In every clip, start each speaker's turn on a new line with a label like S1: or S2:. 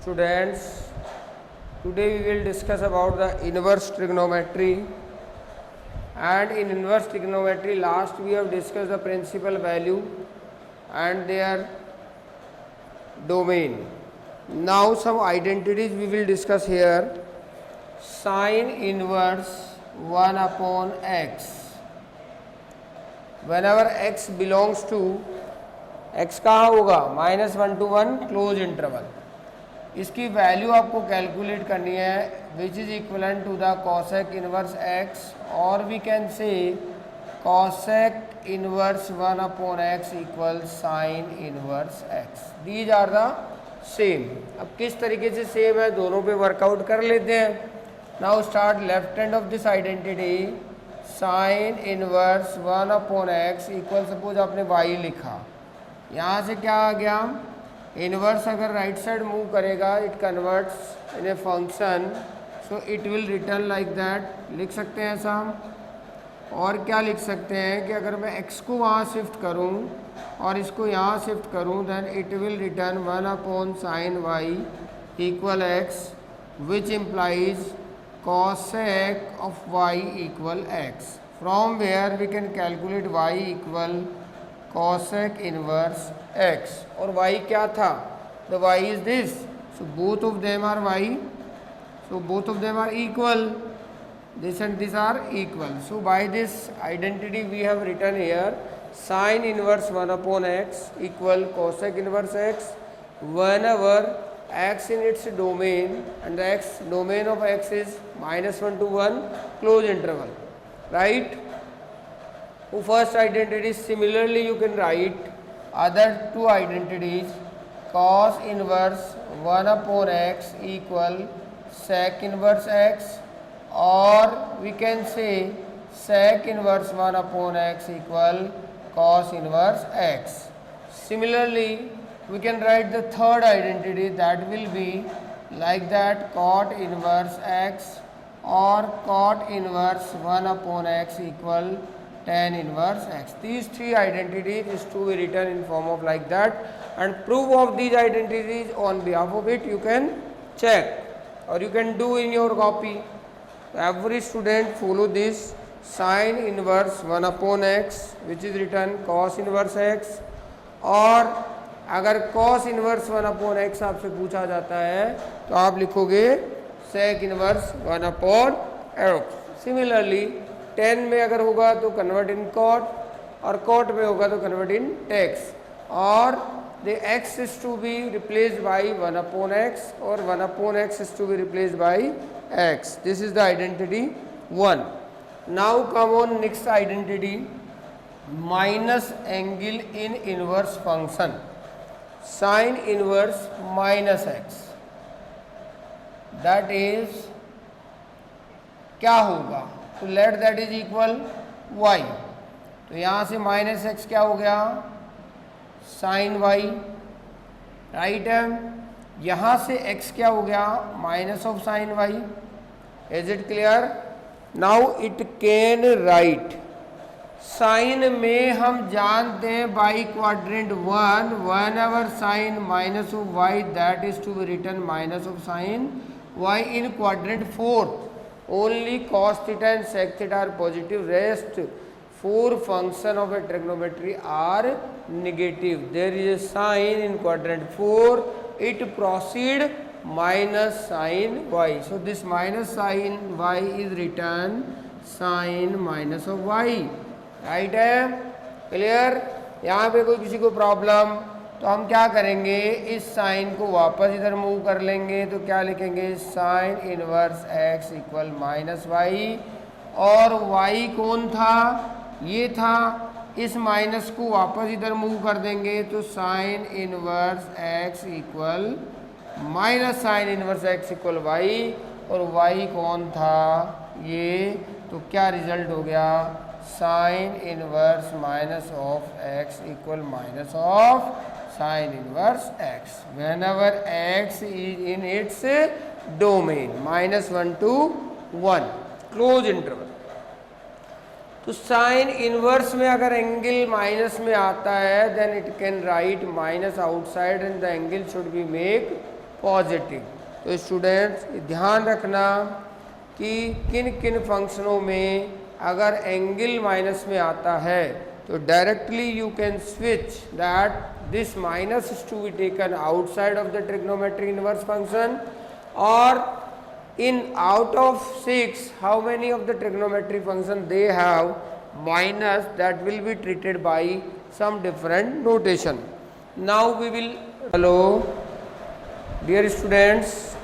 S1: Students, today we will discuss about the inverse trigonometry. And in inverse trigonometry, last we have discussed the principal value and their domain. Now some identities we will discuss here. Sine inverse 1 upon x. Whenever x belongs to x कहाँ होगा -1 to 1 close interval. इसकी value आपको calculate करनी है which is equivalent to the cosec inverse x और we can say cosec inverse 1 upon x equal sine inverse x. These are the same. अब किस तरीके से सेम है दोनों पे वर्कआउट कर लेते हैं. Now start left hand of this identity. Sine inverse 1 upon x equal suppose आपने वाई लिखा. यहाँ से क्या आ गया इनवर्स अगर राइट साइड मूव करेगा it converts in a function so it will return like that. लिख सकते हैं ऐसा हम. और क्या लिख सकते हैं कि अगर मैं x को वहाँ शिफ्ट करूँ और इसको यहाँ शिफ्ट करूँ then it will return 1 upon sine y equal x which implies cosec of y equal x. From where we can calculate y equal cosec inverse x. और y क्या था? The y is this. So both of them are y. So both of them are equal. This and this are equal. So by this identity we have written here sin inverse 1 upon x equal cosec inverse x whenever x in its domain and the x domain of x is -1 to 1 close interval, right? So first identity. Similarly you can write other two identities. Cos inverse 1 upon x equal sec inverse x or we can say sec inverse 1 upon x equal cos inverse x. Similarly we can write the third identity that will be like that cot inverse x or cot inverse 1 upon x equal tan inverse x. These three identities is to be written in form of like that and proof of these identities on behalf of it you can check or you can do in your copy. Every student follow this sin inverse 1 upon x which is written cos inverse x और अगर cos inverse 1 upon x आपसे पूछा जाता है तो आप लिखोगे sec inverse 1 upon x. Similarly tan में अगर होगा तो कन्वर्ट इन cot और cot में होगा तो कन्वर्ट इन tax और the x is to be replaced by 1 upon x और 1 upon x is to be replaced by x. This is the identity 1. Now come on next identity minus angle in inverse function. Sin inverse minus x that is क्या होगा तो let that is equal y. तो यहाँ से minus x क्या हो गया sign y, right है. यहाँ से x क्या हो गया minus of sine y. Is it clear? Now it can write sine में हम जानते हैं by quadrant 1 one ever sine minus of y that is to be return minus of sine y in quadrant 4. Only cos theta and sec theta are positive. Rest 4 function of a trigonometry are negative. There is a sine in quadrant 4 it proceed minus sine y. So this minus sine y is return sine minus of y. Right है? Clear? यहाँ पे कोई किसी को problem तो हम क्या करेंगे इस साइन को वापस इधर मूव कर लेंगे तो क्या लिखेंगे sine inverse x equal minus y और वाई कौन था ये था. इस माइनस को वापस इधर मूव कर देंगे तो sine inverse x equal minus sine inverse x equal y और वाई कौन था ये. तो क्या रिजल्ट हो गया sine inverse minus of x equal minus of sine inverse x whenever x is in its domain -1 to 1 close interval. तो sine inverse में अगर एंगल माइनस में आता है then it can write minus outside and the angle should be make positive. तो students ध्यान रखना कि किन किन फंक्शनों में अगर एंगल माइनस में आता है तो directly you can switch that this minus is to be taken outside of the trigonometry inverse function, और in out of 6 how many of the trigonometry function they have minus, that will be treated by some different notation. Now we will, hello dear students,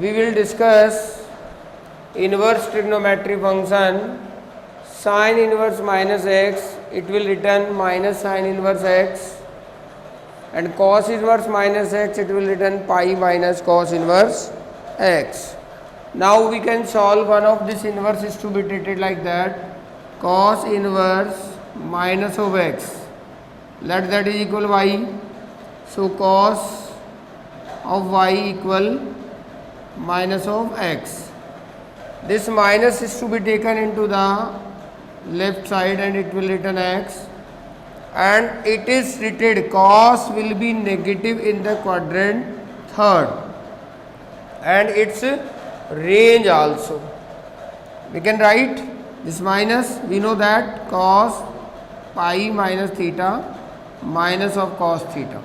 S1: we will discuss inverse trigonometry function. Sin inverse minus x, it will return minus sin inverse x, and cos inverse minus x, it will return pi minus cos inverse x. Now we can solve one of this inverse is to be treated like that, cos inverse minus of x, let that is equal y. So cos of y equal minus of x. This minus is to be taken into the left side and it will return x, and it is treated cos will be negative in the quadrant third, and its range also. We can write this minus, we know that cos pi minus theta minus of cos theta.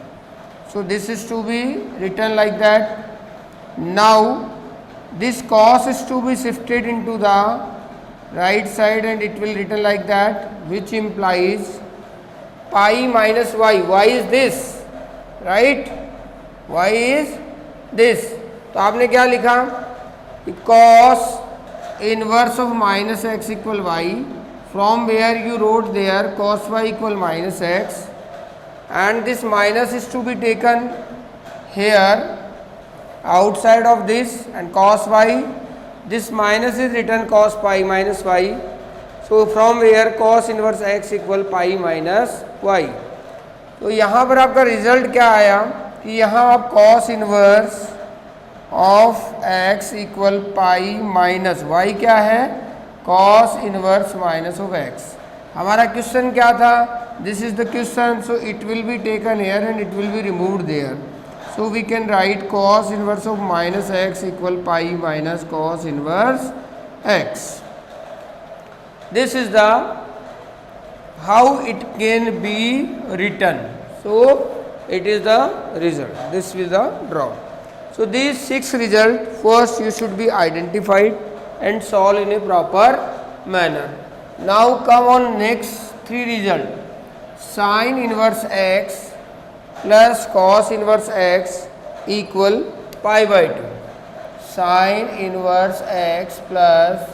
S1: So this is to be written like that. Now this cos is to be shifted into the right side and it will written like that, which implies pi minus y. Y is this, right? Y is this. तो आपने क्या लिखा, cos inverse of minus x equal y, from where you wrote there cos y equal minus x, and this minus is to be taken here outside of this, and cos y, this minus is written cos pi minus y. So from where cos inverse x equal pi minus y. तो यहाँ पर आपका result क्या आया कि यहाँ आप cos inverse of x equal pi minus y क्या है, cos inverse minus of x. हमारा क्वेश्चन क्या था, this is the question, so it will be taken here and it will be removed there. So we can write cos inverse of minus x equal pi minus cos inverse x. This is the how it can be written. So it is the result, this is the draw. So these 6 results first you should be identified and solve in a proper manner. Now come on next 3 result. Sin inverse x plus cos inverse x equal pi by 2. Sin inverse x plus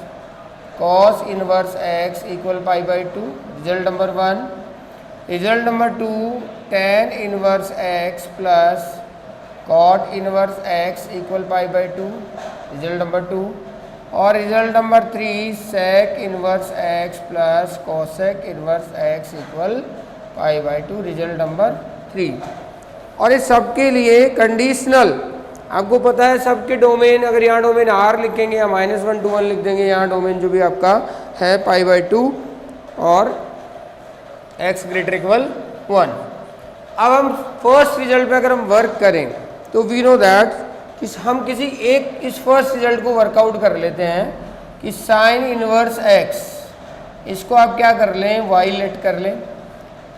S1: cos inverse x equal pi by 2. Result number 1. Result number 2, tan inverse x plus cot inverse x equal pi by 2. Result number 2. और result number 3, sec inverse x plus cosec inverse x equal pi by 2. Result number 3. और इस सब के लिए conditional, आपको पता है सबके डोमेन, अगर यहाँ डोमेन r लिखेंगे या -1 to 1 लिख देंगे, यहाँ डोमेन जो भी आपका है पाई बाई 2 और x ग्रेटर इक्वल 1. अब हम फर्स्ट रिजल्ट पे अगर हम वर्क करें तो वी नो दैट कि हम किसी एक इस फर्स्ट रिजल्ट को वर्कआउट कर लेते हैं कि साइन इनवर्स x, इसको आप क्या कर लें, y लेट कर लें.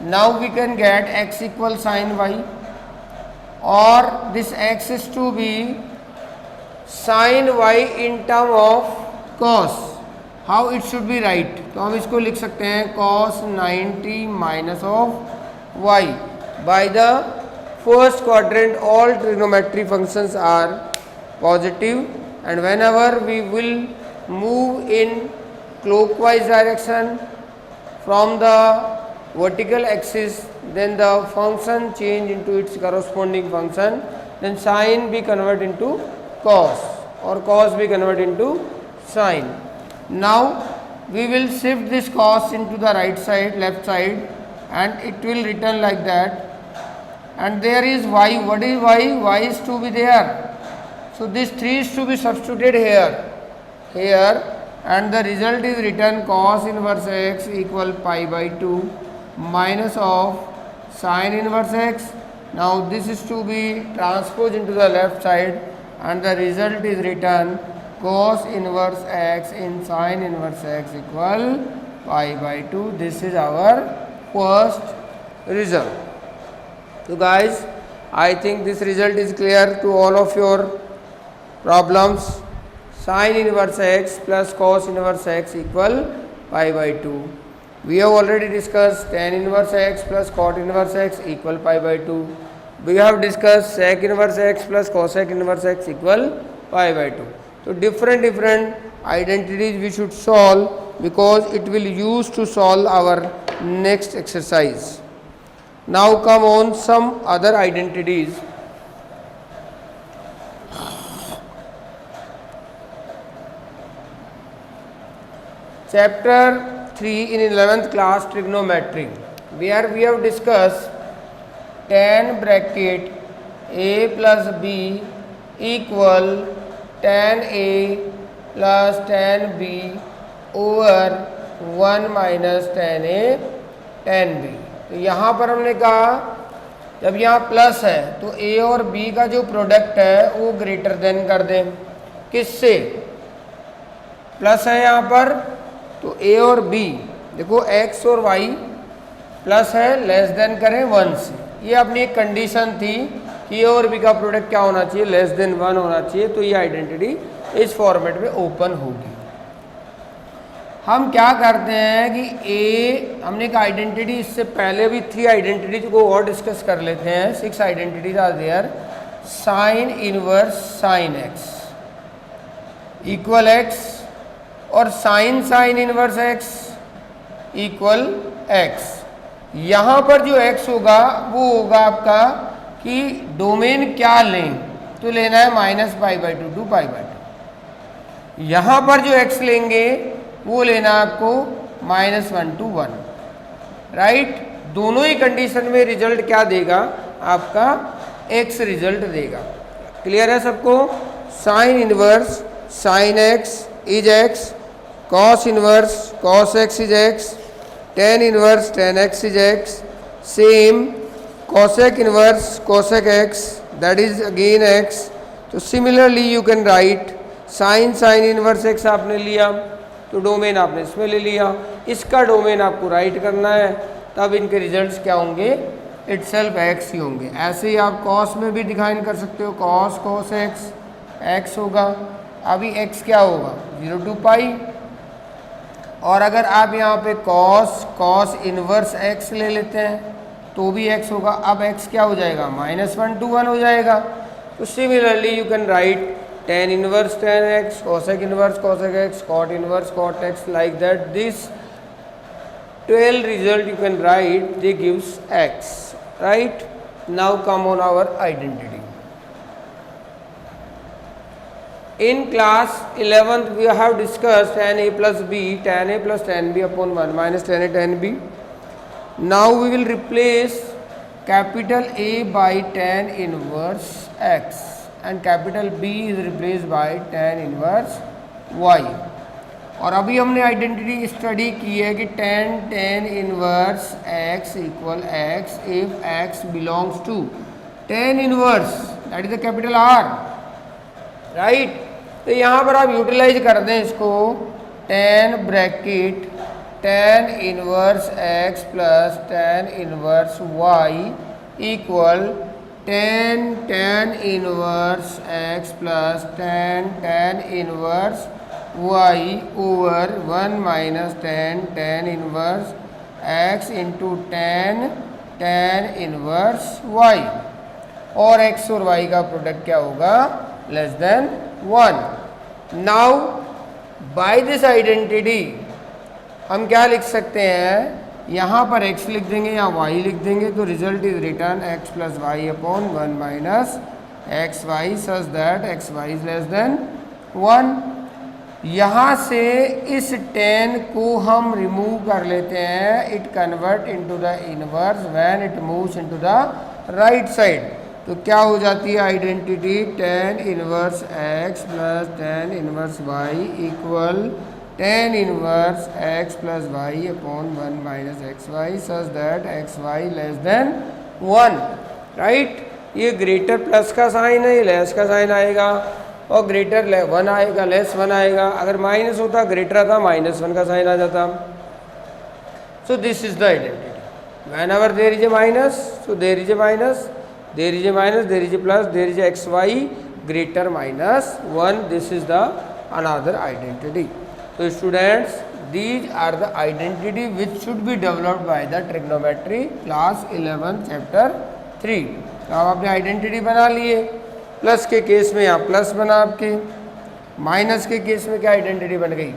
S1: Now we can get x equal sine y, और this x is to be sine y in term of cos. How it should be right, तो हम इसको लिख सकते हैं cos 90 minus of y. By the first quadrant all trigonometry functions are positive, and whenever we will move in clockwise direction from the vertical axis, then the function change into its corresponding function, then sin be convert into cos or cos be convert into sin. Now we will shift this cos into the right side, left side, and it will return like that. And there is y. What is y? Y is to be there. So this 3 is to be substituted here, and the result is written cos inverse x equal pi by 2 minus of sin inverse x Now this is to be transposed into the left side and the result is written cos inverse x in sin inverse x equal pi by 2. This is our first result. So guys, I think this result is clear to all of your problems. Sin inverse x plus cos inverse x equal pi by 2. We have already discussed tan inverse x plus cot inverse x equal pi by 2. We have discussed sec inverse x plus cosec inverse x equal pi by 2. So different identities we should solve because it will use to solve our next exercise. Now come on some other identities. Chapter 3 in 11th class trigonometry, where we have discussed tan bracket a plus b equal tan a plus tan b over 1 minus tan a tan b. तो यहाँ पर हमने कहा जब यहाँ plus है तो a और b का जो प्रोडक्ट है वो ग्रेटर देन कर दें किससे, प्लस है यहाँ पर तो a और b, देखो x और y प्लस है लेस देन करें 1 से। ये अपनी एक कंडीशन थी कि a और b का प्रोडक्ट क्या होना चाहिए, लेस देन 1 होना चाहिए। तो ये आइडेंटिटी इस फॉर्मेट में ओपन होगी। हम क्या करते हैं कि a, हमने एक आइडेंटिटी इससे पहले भी 3 आइडेंटिटीज को और डिस्कस कर लेते हैं। 6 identities are there. Sine inverse sine x equal x और sine inverse x equal x। यहाँ पर जो x होगा वो होगा आपका कि डोमेन क्या लें, तो लेना है minus pi by 2 to pi by 2। यहाँ पर जो x लेंगे वो लेना आपको -1 to 1, राइट। दोनों ही कंडीशन में रिजल्ट क्या देगा, आपका x रिजल्ट देगा। क्लियर है सबको। Sign inverse sine x is x, cos inverse cos x is x, tan inverse tan x is x, same cosec inverse cosec x that is again x। तो similarly you can write sign inverse x आपने लिया तो domain आपने इसमें ले लिया, इसका domain आपको राइट करना है, तब इनके रिजल्ट्स क्या होंगे, इटसेल्फ x ही होंगे। ऐसे ही आप कॉस में भी डिफाइन कर सकते हो, कॉस x होगा। अभी x क्या होगा 0 to पाई, और अगर आप यहाँ पे कॉस इनवर्स x ले लेते हैं तो भी x होगा। अब x क्या हो जाएगा, -1 to 1 हो जाएगा। तो similarly you can write tan inverse tan x, cosec inverse cosec x, cot inverse cot x, like that. This 12 result you can write, they gives x, right? Now come on our identity. In class 11th we have discussed tan a plus b, tan a plus tan b upon 1 minus tan a tan b. Now we will replace capital A by tan inverse x and capital B is replaced by tan inverse y। और अभी हमने identity study की है कि tan inverse x equal x if x belongs to tan inverse that is the capital R, right. तो यहाँ पर आप यूटिलाइज कर दें इसको, tan bracket tan inverse x plus tan inverse y equal tan inverse x plus tan inverse y over 1 minus tan inverse x into tan inverse y, और x और y का प्रोडक्ट क्या होगा, less than 1। Now by this identity हम क्या लिख सकते हैं, यहाँ पर x लिख देंगे या y लिख देंगे, तो result is return x plus y upon 1 minus x y such that x y is less than 1। यहाँ से इस tan को हम रिमूव कर लेते हैं, it convert into the inverse when it moves into the right side. तो क्या हो जाती है identity, tan inverse x plus tan inverse y equal tan inverse x plus y upon 1 minus x y such that x y less than 1। Right. ये greater plus का sign है, ये less का साइन आएगा, और ग्रेटर 1 आएगा, less 1 आएगा। अगर माइनस होता ग्रेटर आता -1 का साइन आ जाता। So this is the identity. whenever there is a minus, so there is a minus, there is a minus, there is a plus, there is a xy greater -1. This is the another identity. So students, these are the identity which should be developed by the trigonometry class 11 chapter 3. तो आप अपने identity बना लिए। Plus के case में यहाँ plus बना आपके, माइनस के केस में क्या आइडेंटिटी बन गई,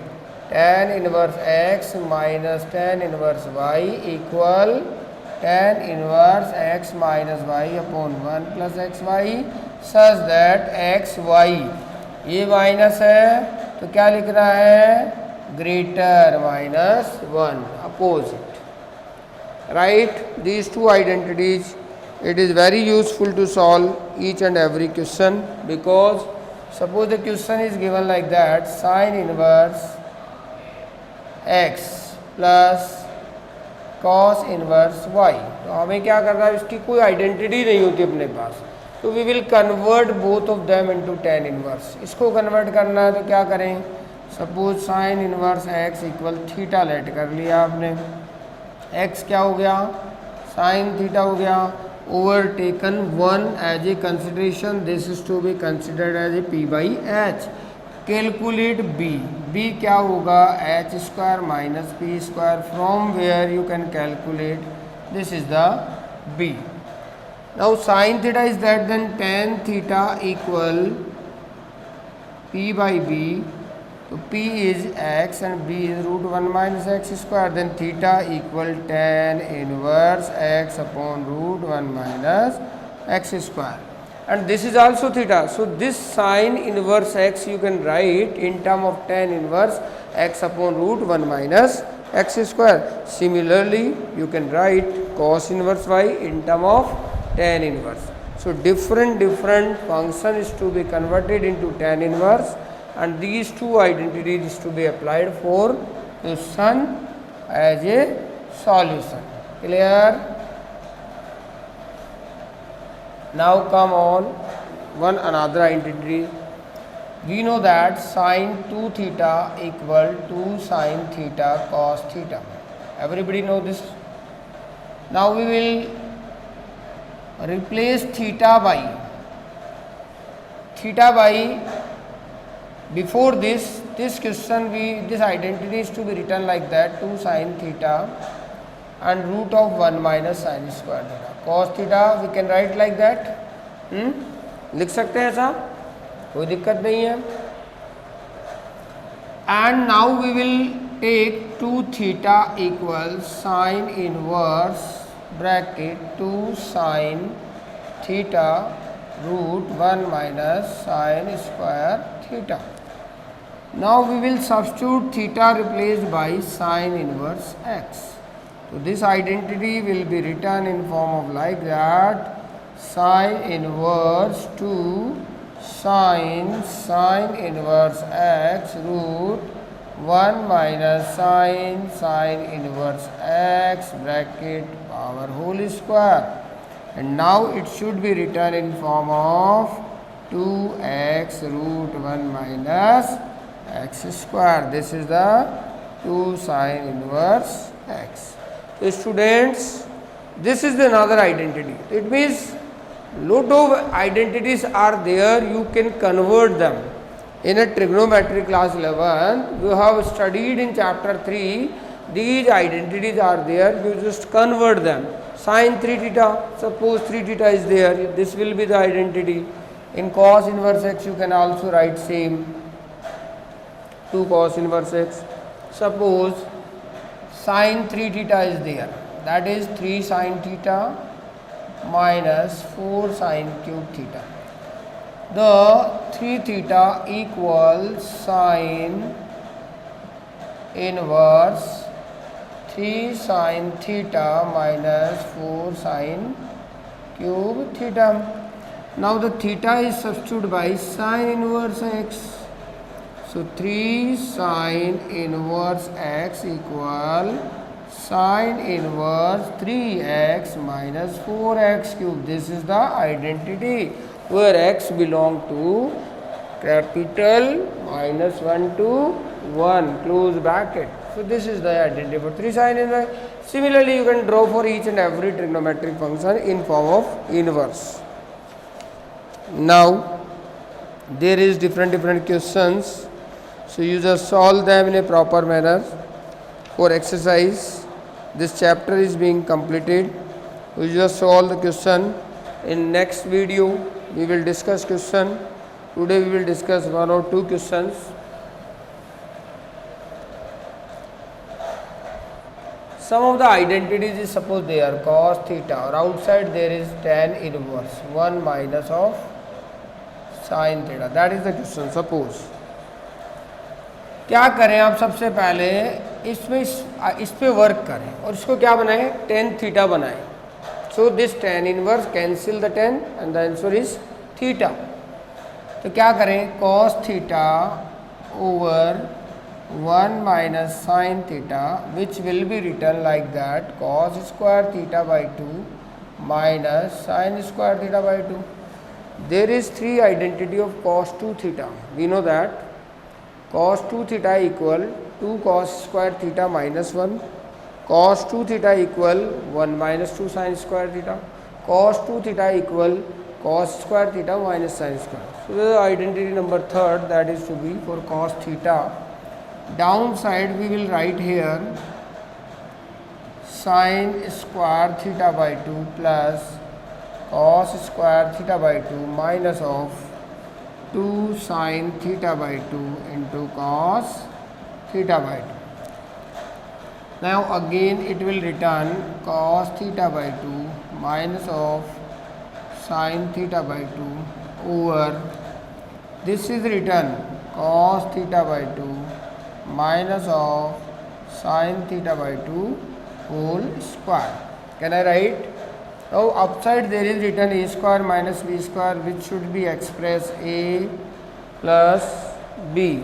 S1: tan inverse x minus tan inverse y equal tan inverse x minus y upon 1 plus x y, such that x y ये माइनस है तो क्या लिख रहा है, greater -1 opposite, right. These two identities, it is very useful to solve each and every question, because suppose the question is given like that, sin inverse x plus cos inverse y, तो हमें क्या करना है, इसकी कोई identity नहीं होती अपने पास, तो we will convert both of them into tan inverse. इसको कन्वर्ट करना है तो क्या करें, suppose sin inverse x equal theta let कर लिया आपने, x क्या हो गया, sin थीटा हो गया, overtaken 1 as a consideration, this is to be considered as a p by h. Calculate b, b क्या होगा, h square minus p square, from where you can calculate, this is the b. Now sin theta is that, then tan theta equal p by b, so p is x and b is √1 minus x square, then theta equal tan inverse x upon √1 minus x square, and this is also theta. So this sin inverse x you can write in term of tan inverse x upon √1 minus x square. Similarly you can write cos inverse y in term of tan inverse. So different function is to be converted into tan inverse, and these two identities is to be applied for question as a solution. Clear? Now come on one another identity. We know that sin 2 theta equal to sin theta cos theta. Everybody know this. Now we will replace theta by before this question, this identity is to be written like that, 2 sin theta and √1 minus sin square theta. Cos theta we can write like that, लिख सकते हैं ऐसा, कोई दिक्कत नहीं है। And now we will take 2 theta equals sin inverse bracket 2 sin theta √1 minus sin square theta. Now we will substitute theta replaced by sin inverse x. So this identity will be written in form of like that, sin inverse 2 sin inverse x √1 minus sin inverse x bracket power whole square, and now it should be written in form of 2x √1 minus x square. This is the 2 sin inverse x. So students, this is another identity. It means lot of identities are there, you can convert them. In a trigonometry class 11 you have studied in chapter 3, these identities are there, you just convert them. Sin 3 theta, suppose 3 theta is there, this will be the identity. In cos inverse x you can also write same, 2 cos inverse x. Suppose sin 3 theta is there, that is 3 sin theta minus 4 sin cube theta. The 3 theta equals sin inverse 3 sin theta minus 4 sin cube theta. Now the theta is substituted by sin inverse x. So 3 sin inverse x equal sine inverse 3x minus 4x cube. This is the identity where x belong to capital -1 to 1 close bracket. So this is the identity for 3 sine inverse. Similarly, you can draw for each and every trigonometric function in form of inverse. Now there is different questions, so you just solve them in a proper manner. For exercise, this chapter is being completed. We just solve the question. In next video we will discuss question. Today we will discuss 1 or 2 questions. Some of the identities is, suppose they are cos theta, or outside there is tan inverse 1 minus of sin theta. That is the question. Suppose क्या करें आप, सबसे पहले इसमें इस पे work करें और इसको क्या बनाएं, tan थीटा बनाएं. So this tan inverse cancel the tan and the answer is theta. तो क्या करें, cos theta over 1 minus sin theta, which will be written like that, cos square theta by 2 minus sin square theta by 2. There is 3 identity of cos 2 theta. We know that cos 2 theta equal 2 cos square theta minus 1, cos 2 theta equal 1 minus 2 sin square theta, cos 2 theta equal cos square theta minus sin square. So the identity number 3rd, that is to be for cos theta. Downside we will write here sin square theta by 2 plus cos square theta by 2 minus of 2 sin theta by 2 into cos theta by 2. Now again it will return cos theta by 2 minus of sin theta by 2 over, this is written cos theta by 2 minus of sin theta by 2 whole square. Can I write? Now upside there is written a square minus b square, which should be expressed a plus b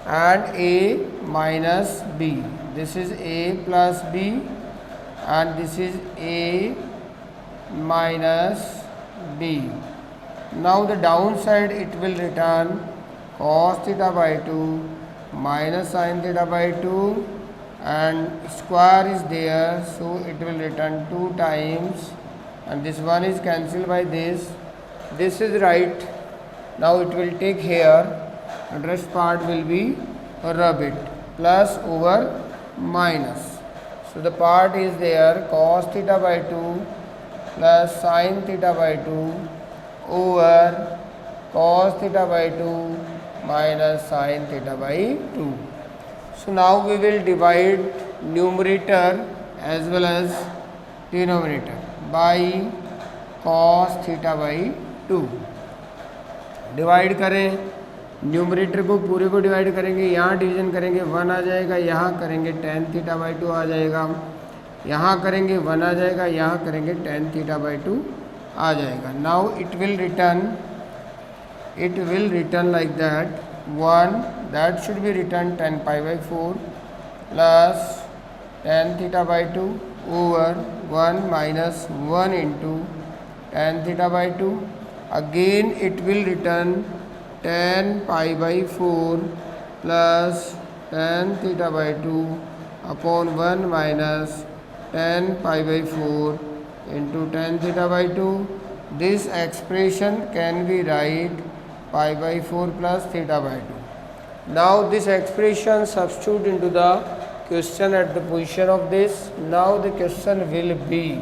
S1: and a minus b. This is a plus b and this is a minus b. Now the downside it will return cos theta by 2 minus sin theta by 2 and square is there, so it will return 2 times and this one is cancelled by this. This is right. Now it will take here and rest part will be rub it, plus over minus. So the part is there cos theta by 2 plus sin theta by 2 over cos theta by 2 minus sin theta by 2. So now we will divide numerator as well as denominator by cos theta by 2. Divide करें, numerator को पूरे को divide करेंगे, यहाँ division करेंगे 1 आ जाएगा, यहाँ करेंगे tan थीटा बाई 2 आ जाएगा, यहाँ करेंगे 1 आ जाएगा, यहाँ करेंगे tan थीटा बाई 2 आ जाएगा. Now it will return like that 1, that should be written tan pi by 4 plus tan theta by 2 over 1 minus 1 into tan theta by 2. Again it will return tan pi by 4 plus tan theta by 2 upon 1 minus tan pi by 4 into tan theta by 2. This expression can be write pi by 4 plus theta by 2. Now this expression substitute into the question at the position of this. Now the question will be,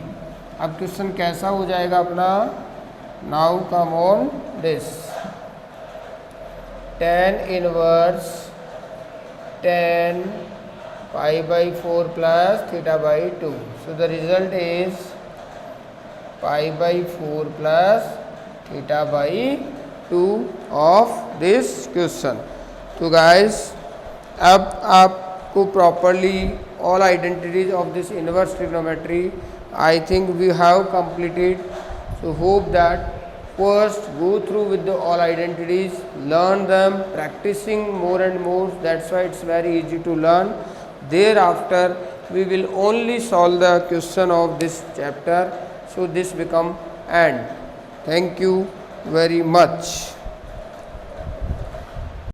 S1: अब question कैसा हो जाएगा अपना, now come on this, tan inverse tan pi by 4 plus theta by 2. So the result is pi by 4 plus theta by 2 of this question. तो guys, अब आपको properly all identities of this inverse trigonometry I think we have completed. So hope that first go through with the all identities, learn them, practicing more and more, that's why it's very easy to learn. Thereafter we will only solve the question of this chapter. So this become end. Thank you very much.